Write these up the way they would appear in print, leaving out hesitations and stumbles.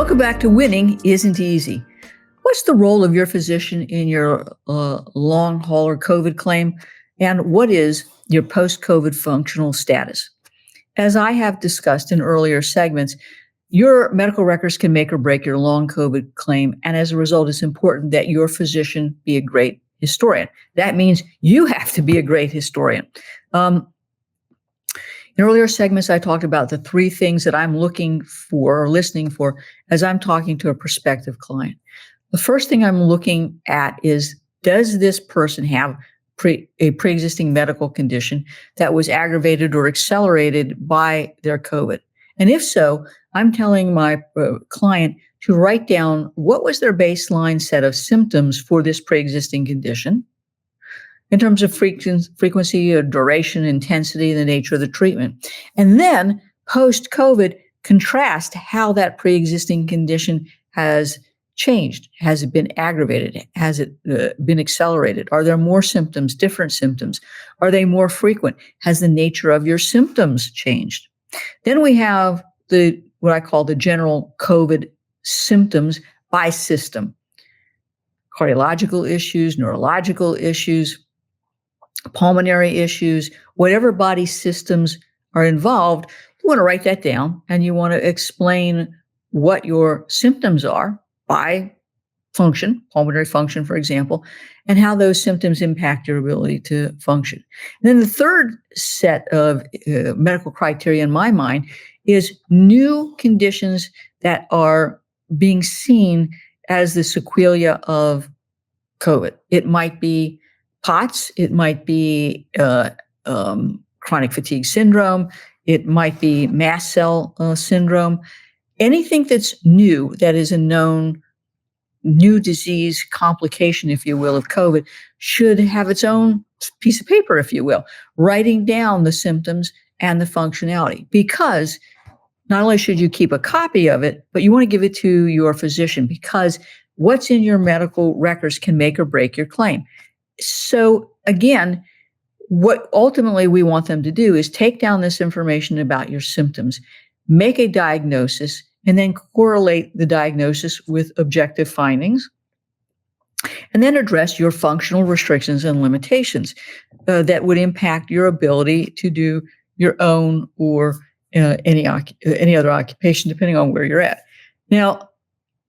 Welcome back to Winning Isn't Easy. What's the role of your physician in your long hauler COVID claim? And what is your post-COVID functional status? As I have discussed in earlier segments, your medical records can make or break your long COVID claim. And as a result, it's important that your physician be a great historian. That means you have to be a great historian. In earlier segments, I talked about the three things that I'm looking for or listening for as I'm talking to a prospective client. The first thing I'm looking at is, does this person have a pre-existing medical condition that was aggravated or accelerated by their COVID? And if so, I'm telling my client to write down what was their baseline set of symptoms for this pre-existing condition in terms of frequency, duration, intensity, the nature of the treatment. And then post-COVID, contrast how that pre-existing condition has changed. Has it been aggravated? Has it been accelerated? Are there more symptoms, different symptoms? Are they more frequent? Has the nature of your symptoms changed? Then we have what I call the general COVID symptoms by system. Cardiological issues, neurological issues, pulmonary issues, whatever body systems are involved, you want to write that down and you want to explain what your symptoms are by function, pulmonary function, for example, and how those symptoms impact your ability to function. And then the third set of medical criteria in my mind is new conditions that are being seen as the sequelae of COVID. It might be POTS, it might be chronic fatigue syndrome, it might be mast cell syndrome. Anything that's new, that is a known new disease complication, if you will, of COVID, should have its own piece of paper, if you will, writing down the symptoms and the functionality. Because not only should you keep a copy of it, but you want to give it to your physician, because what's in your medical records can make or break your claim. So again, what ultimately we want them to do is take down this information about your symptoms, make a diagnosis, and then correlate the diagnosis with objective findings, and then address your functional restrictions and limitations that would impact your ability to do your own or any other occupation, depending on where you're at. Now,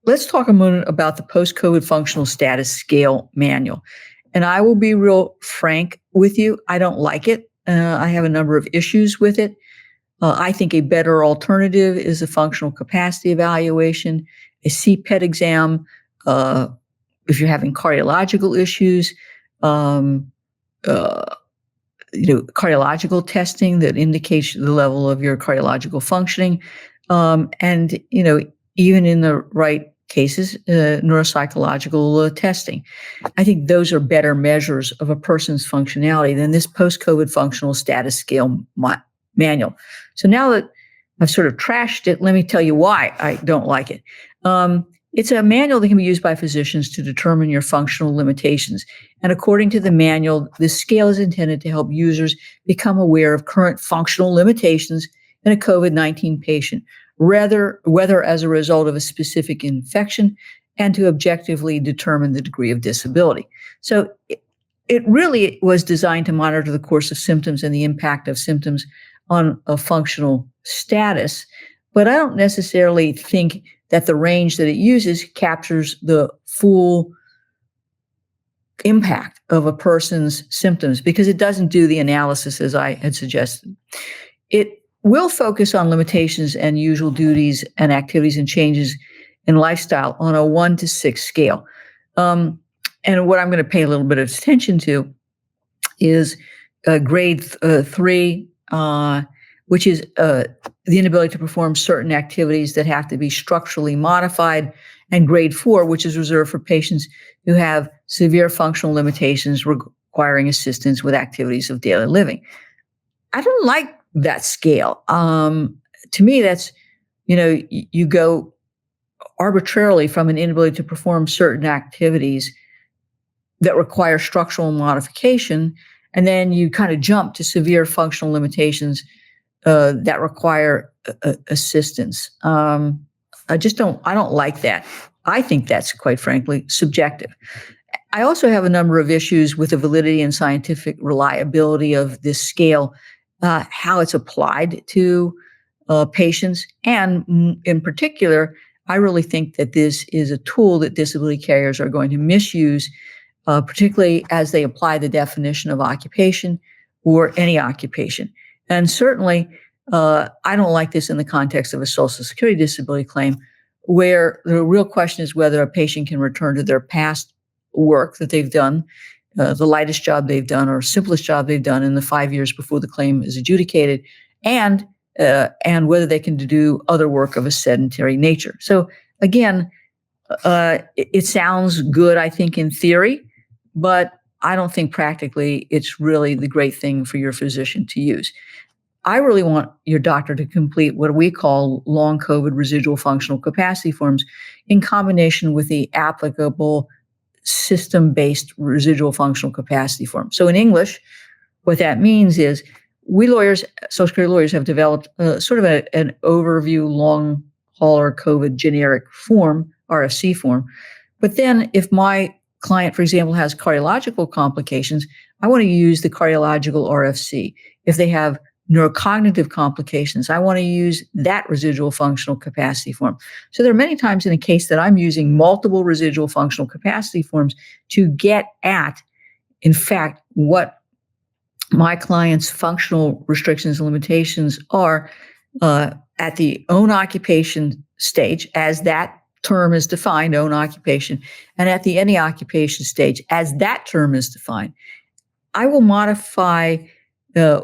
let's talk a moment about the post-COVID functional status scale manual. And I will be real frank with you. I don't like it. I have a number of issues with it. I think a better alternative is a functional capacity evaluation, a CPET exam, if you're having cardiological issues, cardiological testing that indicates the level of your cardiological functioning, and even in the right cases, neuropsychological testing. I think those are better measures of a person's functionality than this post-COVID functional status scale manual. So now that I've sort of trashed it, let me tell you why I don't like it. It's a manual that can be used by physicians to determine your functional limitations. And according to the manual, this scale is intended to help users become aware of current functional limitations in a COVID-19 patient, whether as a result of a specific infection, and to objectively determine the degree of disability. So it really was designed to monitor the course of symptoms and the impact of symptoms on a functional status. But I don't necessarily think that the range that it uses captures the full impact of a person's symptoms, because it doesn't do the analysis as I had suggested. It will focus on limitations and usual duties and activities and changes in lifestyle on a 1 to 6 scale. And what I'm going to pay a little bit of attention to is grade 3, which is the inability to perform certain activities that have to be structurally modified, and grade 4, which is reserved for patients who have severe functional limitations requiring assistance with activities of daily living. I don't like that scale. To me, that's, you go arbitrarily from an inability to perform certain activities that require structural modification, and then you kind of jump to severe functional limitations that require assistance. I don't like that. I think that's, quite frankly, subjective. I also have a number of issues with the validity and scientific reliability of this scale, how it's applied to patients. And in particular, I really think that this is a tool that disability carriers are going to misuse, particularly as they apply the definition of occupation or any occupation. And certainly, I don't like this in the context of a Social Security disability claim, where the real question is whether a patient can return to their past work that they've done, the lightest job they've done or simplest job they've done in the 5 years before the claim is adjudicated, and whether they can do other work of a sedentary nature. So again, it sounds good, I think, in theory, but I don't think practically it's really the great thing for your physician to use. I really want your doctor to complete what we call long COVID residual functional capacity forms in combination with the applicable system-based residual functional capacity form. So in English, what that means is we lawyers, Social Security lawyers, have developed sort of an overview long hauler COVID generic form, RFC form. But then if my client, for example, has cardiological complications, I want to use the cardiological RFC. If they have neurocognitive complications, I want to use that residual functional capacity form. So there are many times in a case that I'm using multiple residual functional capacity forms to get at, in fact, what my client's functional restrictions and limitations are at the own occupation stage, as that term is defined, own occupation, and at the any occupation stage, as that term is defined. I will modify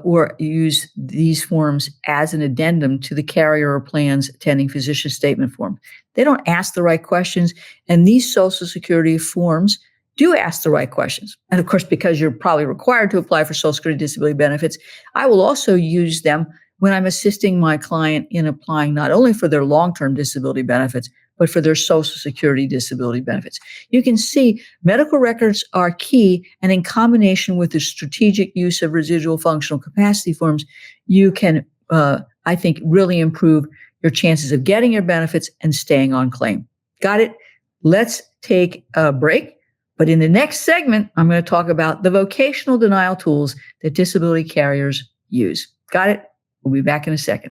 or use these forms as an addendum to the carrier or plan's attending physician statement form. They don't ask the right questions, and these Social Security forms do ask the right questions. And of course, because you're probably required to apply for Social Security disability benefits, I will also use them when I'm assisting my client in applying not only for their long-term disability benefits, but for their Social Security disability benefits. You can see medical records are key, and in combination with the strategic use of residual functional capacity forms, you can, I think, really improve your chances of getting your benefits and staying on claim. Got it? Let's take a break. But in the next segment, I'm going to talk about the vocational denial tools that disability carriers use. Got it? We'll be back in a second.